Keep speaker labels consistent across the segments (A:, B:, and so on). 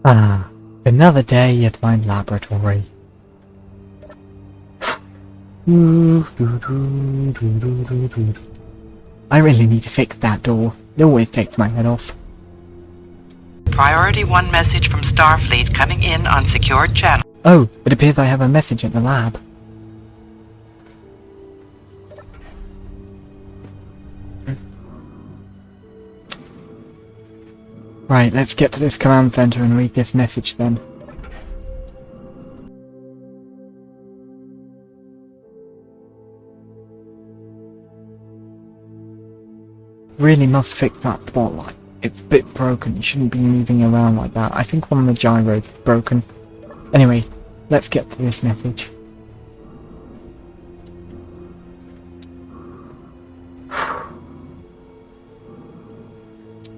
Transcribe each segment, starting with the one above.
A: Ah, another day at my laboratory. I really need to fix that door. It always takes my head off.
B: Priority 1 message from Starfleet coming in on secured channel.
A: Oh, it appears I have a message at the lab. Right, let's get to this command center and read this message then. Really must fix that spotlight. It's a bit broken. You shouldn't be moving around like that. I think one of the gyros is broken. Anyway, let's get to this message.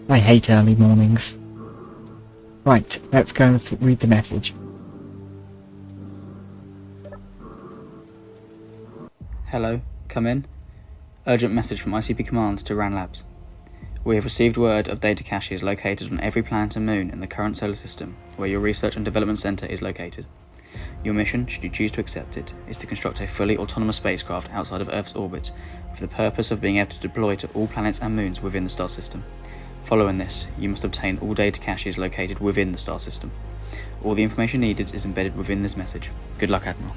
A: I hate early mornings. Right, let's go and read the message.
C: Hello, come in. Urgent message from ICP Command to Ranaghast. We have received word of data caches located on every planet and moon in the current solar system where your research and development center is located. Your mission, should you choose to accept it, is to construct a fully autonomous spacecraft outside of Earth's orbit with the purpose of being able to deploy to all planets and moons within the star system. Following this, you must obtain all data caches located within the star system. All the information needed is embedded within this message. Good luck, Admiral.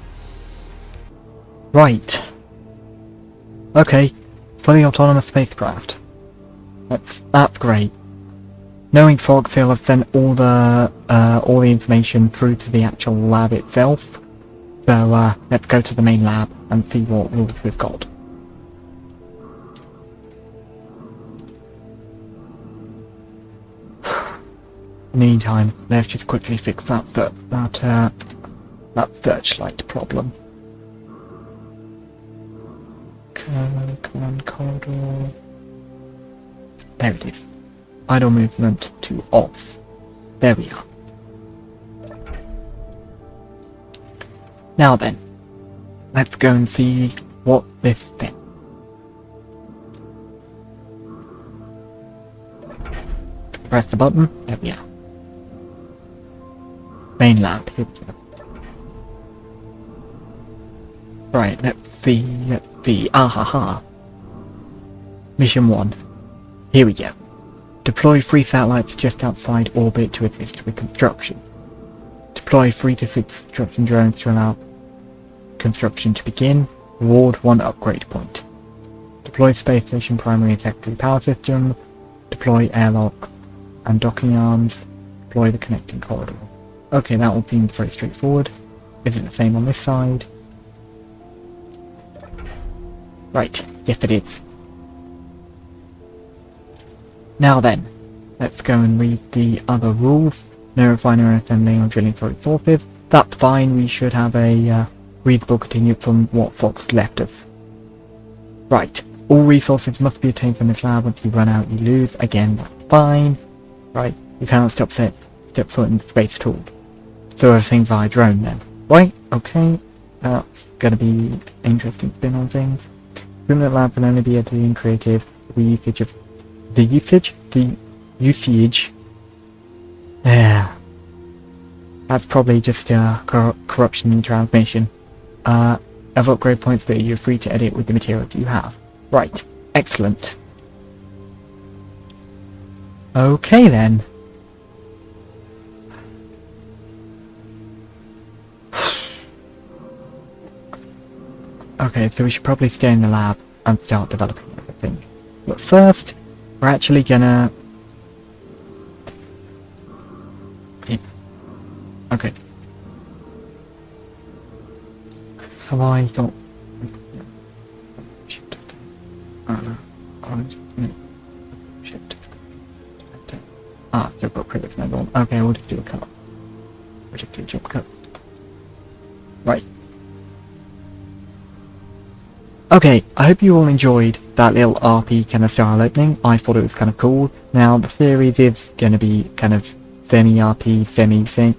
A: Right. Okay, fully autonomous spacecraft. That's great. Knowing Fox, he'll have sent all the information through to the actual lab itself. So let's go to the main lab and see what rules we've got. Meantime, let's just quickly fix that searchlight problem. Command corridor. There it is. Idle movement to off. There we are. Now then, let's go and see what this thing. Press the button. There we are. Main lab. Here we go. Right, let's see. Ahaha. Mission 1. Here we go. Deploy 3 satellites just outside orbit to assist with construction. Deploy 3 to 6 construction drones to allow construction to begin. Reward 1 upgrade point. Deploy space station primary and secondary power systems. Deploy airlocks and docking arms. Deploy the connecting corridor. Okay, that all seems very straightforward. Is it the same on this side? Right, yes it is. Now then, let's go and read the other rules. No refinery assembling or drilling for resources. That's fine, we should have a readable continued from what Fox left us. Right, all resources must be obtained from this lab. Once you run out, you lose. Again, that's fine. Right, you cannot step foot in space at all. So everything's via drone then. Right, okay. That's gonna be interesting spin on things. Criminal lab can only be able to be creative. The usage. Yeah. That's probably just corruption in transmission. Of upgrade points, but you're free to edit with the materials you have. Right. Excellent. Okay then. Okay, so we should probably stay in the lab and start developing everything. But first, we're actually gonna... Okay. Have I got... Shit. Still got credit for another one. Okay, we'll just do a cut. We'll just do a jump cut. Right. Okay, I hope you all enjoyed that little RP kind of style opening. I thought it was kind of cool. Now, the series is going to be kind of semi-RP, semi-thing.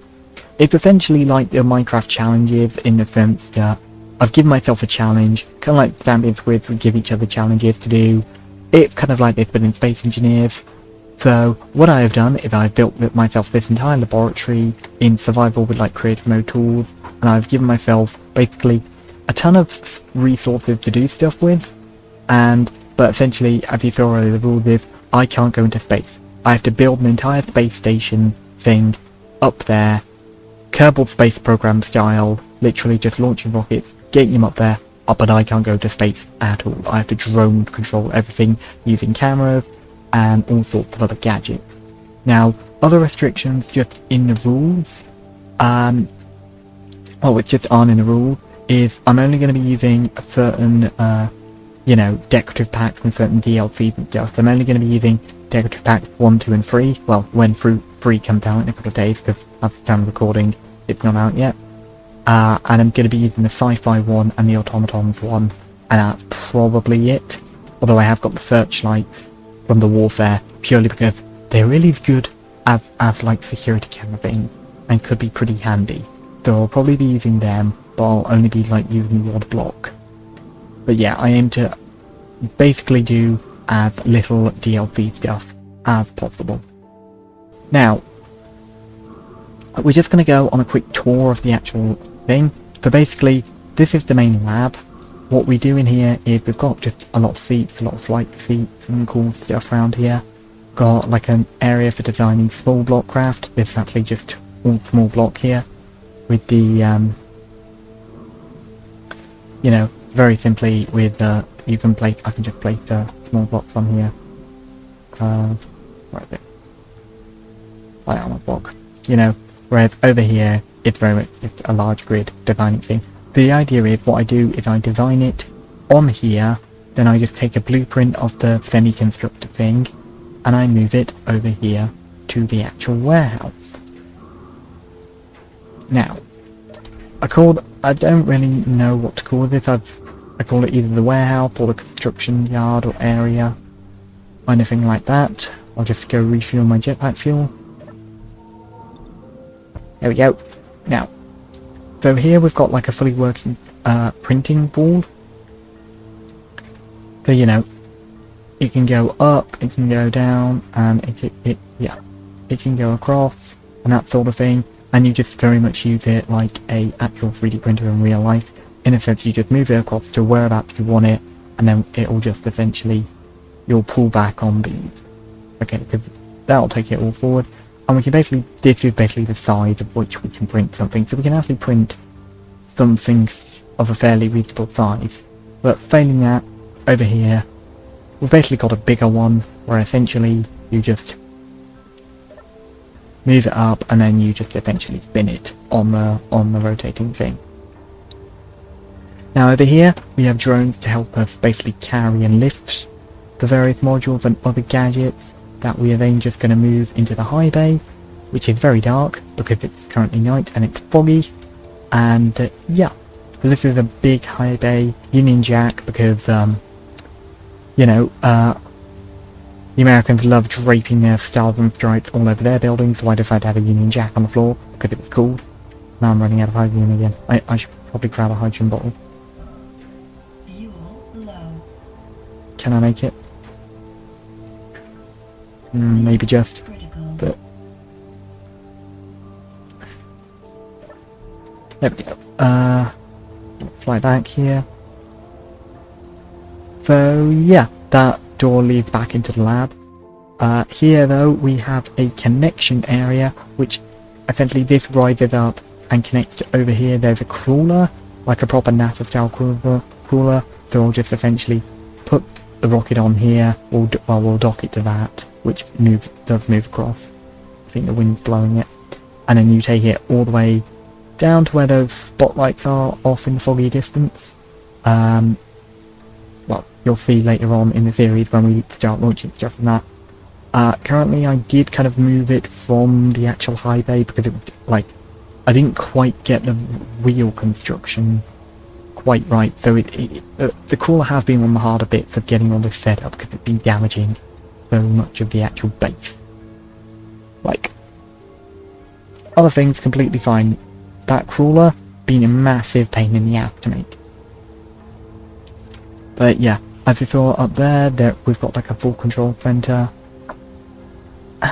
A: It's essentially like the Minecraft challenges in the sense that I've given myself a challenge, kind of like Stand-in Squids would give each other challenges to do. It's kind of like this, but in Space Engineers. So what I have done is I've built myself this entire laboratory in survival with like creative mode tools, and I've given myself basically a ton of resources to do stuff with, but essentially, as you saw earlier, the rule is I can't go into space. I have to build an entire space station thing up there, Kerbal Space Program style, literally just launching rockets, getting them up there, but I can't go to space at all. I have to drone control everything using cameras and all sorts of other gadgets. Now, other restrictions just in the rules, which just aren't in the rules, is I'm only going to be using a certain, decorative packs and certain DLCs and stuff. I'm only going to be using decorative packs 1, 2 and 3, well, when 3 comes out in a couple of days, because at the time of recording, it's not out yet. And I'm going to be using the sci-fi one and the automatons one, and that's probably it. Although I have got the searchlights from the warfare, purely because they're really good as like security camera thing, and could be pretty handy. So I'll probably be using them, but I'll only be like using the odd block. But yeah, I aim to basically do as little DLC stuff as possible. Now, we're just going to go on a quick tour of the actual thing. So basically, this is the main lab. What we do in here is we've got just a lot of seats, a lot of flight seats and cool stuff around here. Got like an area for designing small block craft. This is actually just all small block here. With the, very simply with, I can just place the small blocks on here. Right there. Like on a block. Whereas over here, it's very much just a large grid designing thing. The idea is, what I do is I design it on here, then I just take a blueprint of the semi-constructed thing, and I move it over here to the actual warehouse. Now, I don't really know what to call this. I call it either the warehouse or the construction yard or area, or anything like that. I'll just go refuel my jetpack fuel. There we go. Now, so here we've got like a fully working printing board. So it can go up, it can go down, and it can go across and that sort of thing. And you just very much use it like a actual 3D printer in real life. In a sense, you just move it across to whereabouts you want it, and then it'll just essentially, you'll pull back on these. Okay, because that'll take it all forward. And we can basically, this is basically the size of which we can print something. So we can actually print something of a fairly reasonable size. But failing that, over here, we've basically got a bigger one, where essentially you just move it up, and then you just eventually spin it on the rotating thing. Now over here, we have drones to help us basically carry and lift the various modules and other gadgets that we are then just going to move into the high bay, which is very dark because it's currently night and it's foggy. And so this is a big high bay Union Jack because the Americans love draping their stars and stripes all over their buildings, so I decided to have a Union Jack on the floor because it was cool. Now I'm running out of hydrogen again. I should probably grab a hydrogen bottle.
D: Fuel low.
A: Can I make it? Maybe just.
D: Critical.
A: But there we go. Fly back here. So yeah, that door leads back into the lab. Here though, we have a connection area, which essentially this rises up and connects to over here. There's a crawler, like a proper NASA style crawler. So I'll just essentially put the rocket on here. We'll dock it to that, which does move across. I think the wind's blowing it. And then you take it all the way down to where those spotlights are off in the foggy distance. Well, you'll see later on in the series when we start launching stuff from that. Currently I did kind of move it from the actual high bay because it was I didn't quite get the wheel construction quite right, so the crawler has been on the harder bits of getting all this set up because it's been damaging so much of the actual base. Other things completely fine. That crawler being a massive pain in the ass to make. But yeah, as you saw up there, we've got like a full control center.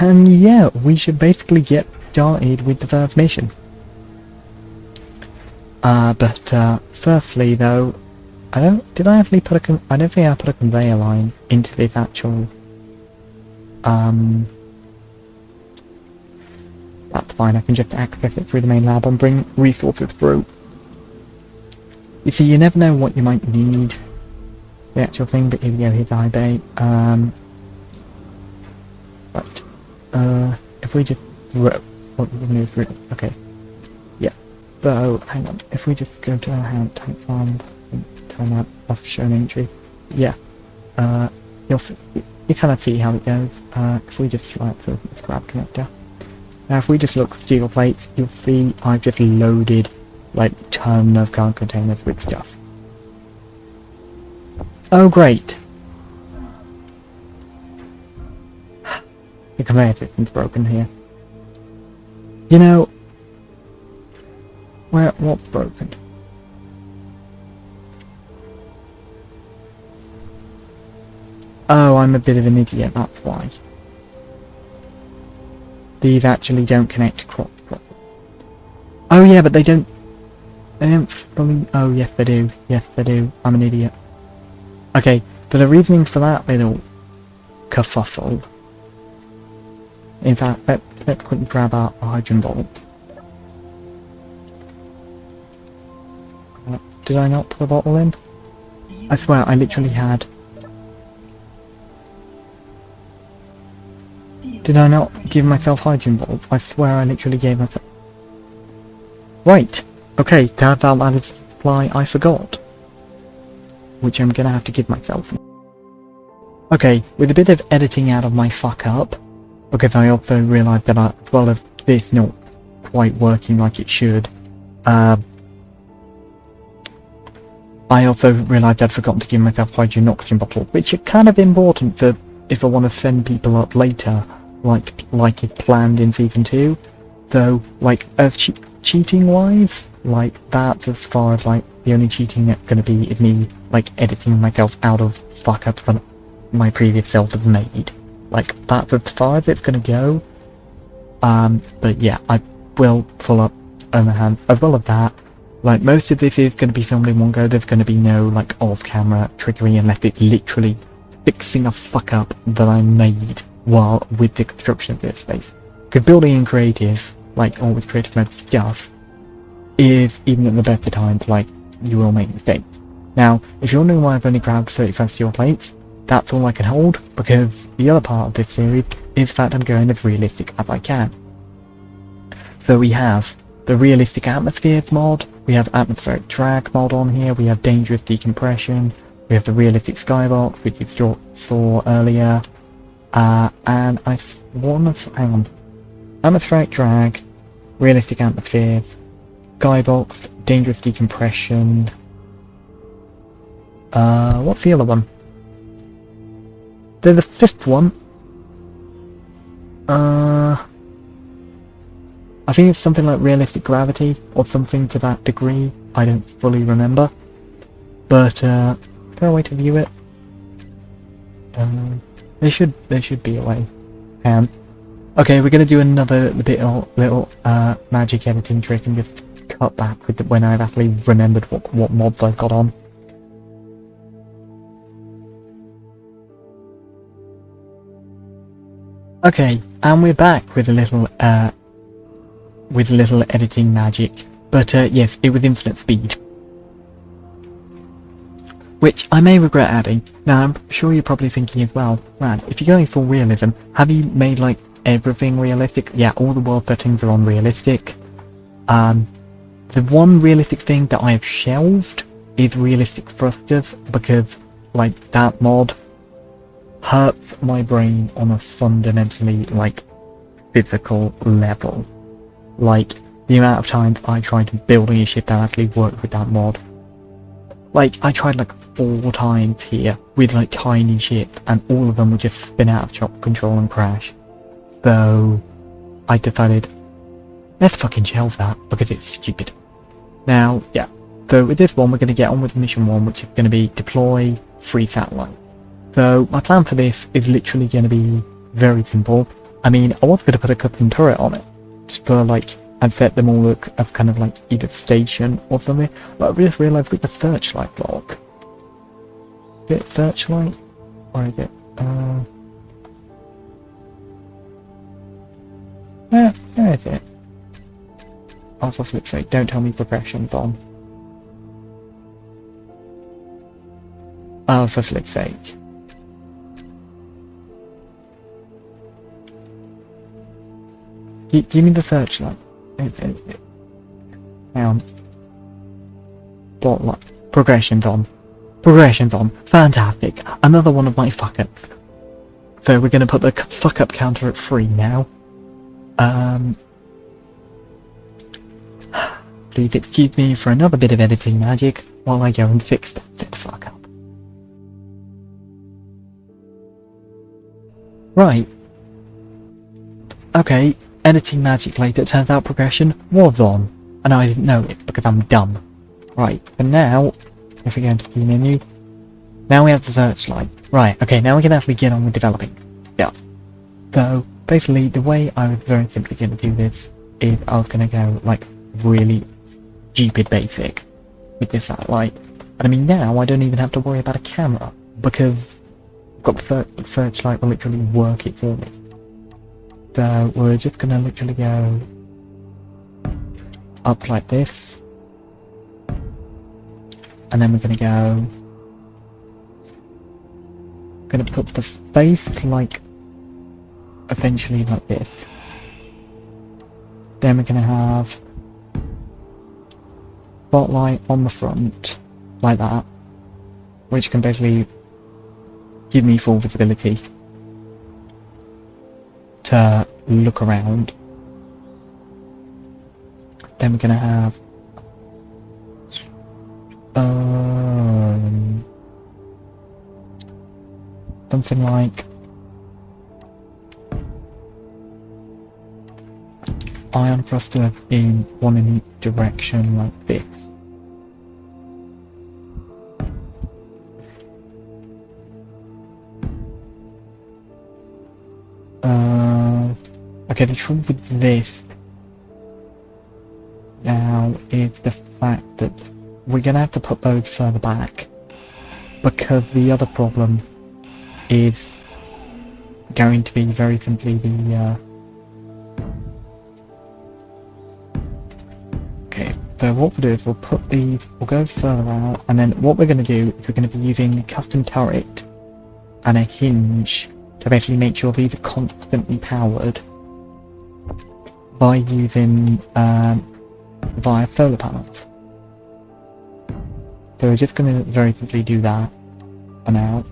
A: And yeah, we should basically get started with the first mission. But firstly though, I don't think I put a conveyor line into this actual, that's fine, I can just access it through the main lab and bring resources through. You see, you never know what you might need, the actual thing, but here we go, here's the high bay. Right, if we just, move through, okay, yeah, so, hang on, if we just go to our hand tank farm, turn that off, show an entry, yeah, you kind of see how it goes. If we just select the grab connector, now if we just look for steel plates, you'll see I've just loaded like ton of cargo containers with stuff. Oh great! The conveyor system's broken here. You know, what's broken? Oh, I'm a bit of an idiot, that's why. These actually don't connect across properly. Oh yeah, but they don't fully, oh yes they do, I'm an idiot. Okay, but the reasoning for that little kerfuffle, in fact, let's quickly grab our hydrogen bolt. Did I not put the bottle in? I swear, I literally had. Did I not give myself hydrogen bolt? I swear I literally gave myself. Right, okay, that added supply I forgot. Which I'm gonna have to give myself. Okay, with a bit of editing out of my fuck up, because I also realised that as well as this not quite working like it should, I also realised I'd forgotten to give myself hydrogen and oxygen bottle, which are kind of important for if I want to send people up later, like it planned in season 2. So, like, as cheating wise, like, that's as far as, like, the only cheating that's gonna be is me, like, editing myself out of fuck-ups that my previous self has made. Like, that's as far as it's gonna go. But yeah, I will pull up on the hand. As well as that, like, most of this is gonna be filmed in one go. There's gonna be no, like, off-camera trickery unless it's literally fixing a fuck-up that I made while with the construction of this space. Because building in creative, like, always creative mode stuff, is, even at the best of times, like, you will make mistakes. Now, if you're wondering why I've only grabbed 35 steel plates, that's all I can hold, because the other part of this series is that I'm going as realistic as I can. So we have the realistic atmospheres mod, we have atmospheric drag mod on here, we have dangerous decompression, we have the realistic skybox, which you saw earlier, and I want to, hang on, atmospheric drag, realistic atmospheres, skybox, dangerous decompression, what's the other one? There's the fifth one. I think it's something like realistic gravity, or something to that degree. I don't fully remember. But, is there a way to view it? There should be a way. Okay, we're gonna do another little magic editing trick and just cut back with when I've actually remembered what mods I've got on. Okay, and we're back with a little editing magic, but yes, it was infinite speed, which I may regret adding. Now, I'm sure you're probably thinking as well, man, if you're going full realism, have you made like everything realistic? Yeah, all the world settings are on realistic. The one realistic thing that I have shelved is realistic thrusters, because like that mod hurts my brain on a fundamentally, like, physical level. Like, the amount of times I tried building a ship that actually worked with that mod. Like, I tried like 4 times here with like tiny ships, and all of them would just spin out of chop control and crash. So, I decided, let's fucking shelve that, because it's stupid. Now, yeah, so with this one we're going to get on with mission 1, which is going to be deploy 3 satellites. So my plan for this is literally going to be very simple. I mean, I was going to put a custom turret on it, just for like, and set them all look of kind of like either station or something, but I just realised with the searchlight block. Is it searchlight? Or is it, where is it? Oh, for flip's sake, don't tell me progression's on. Oh, for flip's sake. Give me the searchlight. Hang on. Spotlight. Progression's on. Progression's on. Fantastic. Another one of my fuck-ups. So we're going to put the fuck-up counter at 3 now. Please excuse me for another bit of editing magic while I go and fix that said fuck-up. Right. Okay, editing magic later. It turns out progression was on. And I didn't know it because I'm dumb. Right, but now, if we go into the menu, now we have the searchlight. Right, okay, now we can actually get on with developing stuff. So, basically, the way I was very simply going to do this is I was going to go, like, really stupid basic with this satellite. But I mean, now I don't even have to worry about a camera, because I've got the searchlight will literally work it for me. So, we're just going to literally go up like this. And then we're going to go... going to put the face like... eventually like this. Then we're going to have... spotlight on the front, like that. Which can basically give me full visibility to look around. Then we're going to have... something like ion thruster in one in each direction like this. Okay, the trouble with this now is the fact that we're gonna have to put those further back, because the other problem is going to be very simply the okay, so what we'll do is we'll go further out, and then what we're going to do is we're going to be using a custom turret and a hinge to basically make sure these are constantly powered by using via solar panels. So we're just going to very simply do that for now.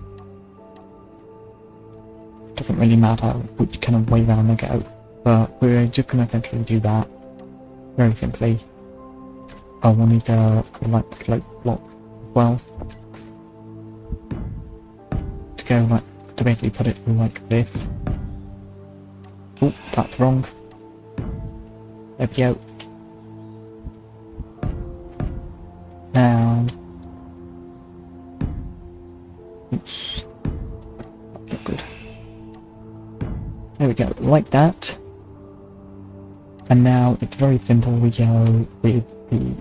A: Doesn't really matter which kind of way round they go, but we're just going to essentially do that very simply. Oh, we'll need a light slope block as well to go like to basically put it like this. Oh, that's wrong. There we go. Now, oops, not good. There we go, like that. And now it's very simple. We go with the.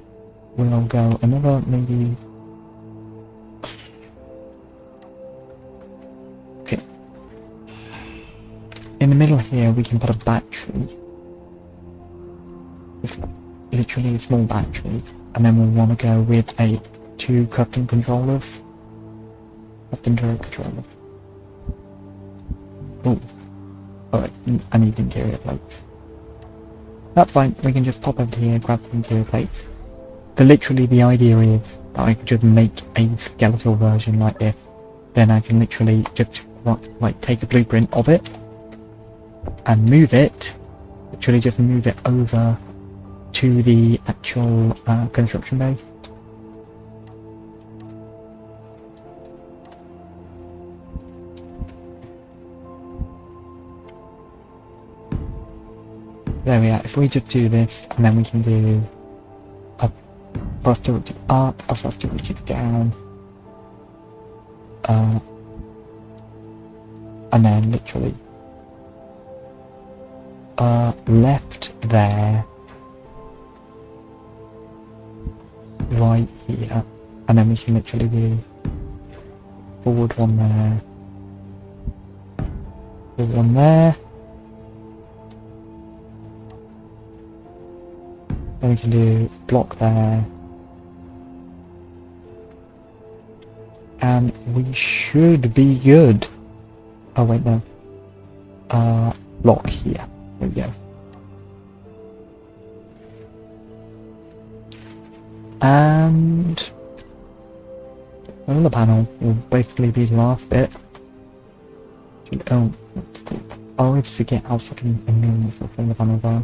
A: We'll go another maybe. Okay. In the middle here, we can put a battery. Just literally a small battery, and then we'll want to go with two custom controllers. Custom turret controllers. Oh. Alright, I need interior plates. That's fine, we can just pop over here, grab the interior plates. But literally the idea is that I could just make a skeletal version like this. Then I can literally just like take a blueprint of it and move it, literally just move it over to the actual construction bay. There we are. If we just do this, and then we can do a thruster which is up, a thruster which is down, and then literally left there, right here, and then we can literally do forward one there, forward one there, then we can do block there, and we should be good. Oh wait, no. Block here. There we go. And the panel will basically be the last bit. Oh, I always forget how fucking annoying the solar panels are.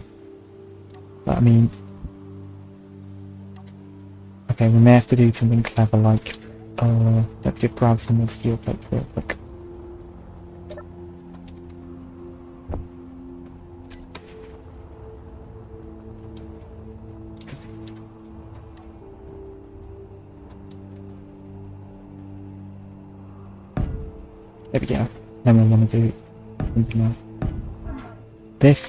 A: But I mean, okay, we may have to do something clever like, let's just grab some more steel plates real quick. There we go. Then we want to do something like this,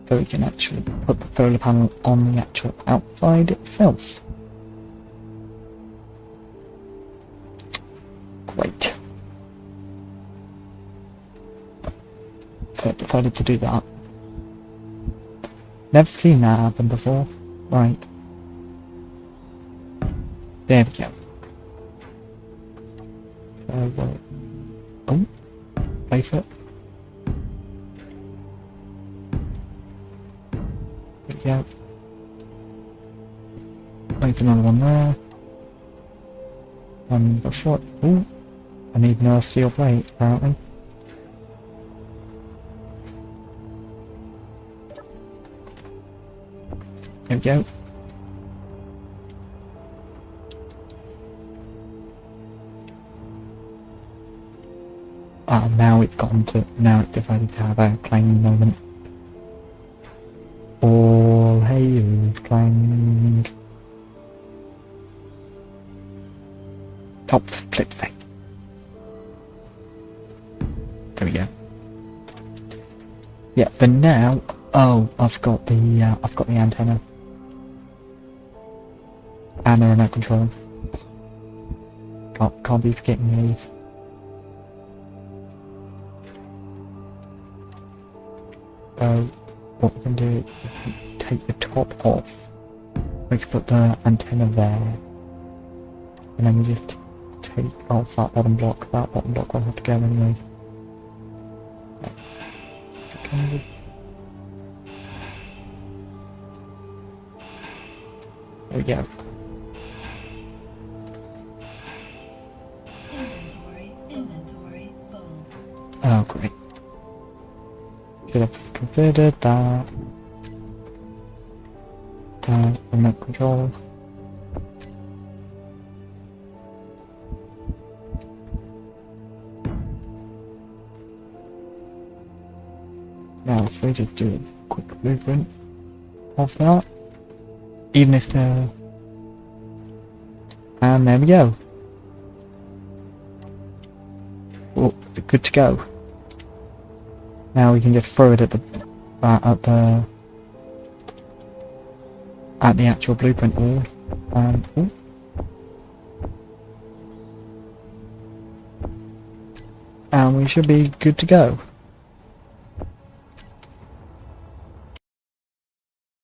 A: so we can actually put the solar panel on the actual outside itself. Great. So I decided to do that. Never seen that happen before. Right. There we go. Oh, place it. There we go. Place another one there. And go short. Ooh, I need another steel plate, apparently. There we go. Now it's decided to have a clanging moment. All hail clang. Oh, flip thing. There we go. Yeah, but now, oh, I've got the antenna and the remote control. Can't be forgetting these. So what we can do is we can take the top off. We can put the antenna there, and then we just take off that bottom block. That bottom block will have to go anyway. There we go.
D: Inventory full.
A: Oh, great. Should have considered that. Remote control. Now, if we just do a quick blueprint of that, even if the, and there we go. Oh, good to go. Now we can just throw it at the actual blueprint wall, and we should be good to go.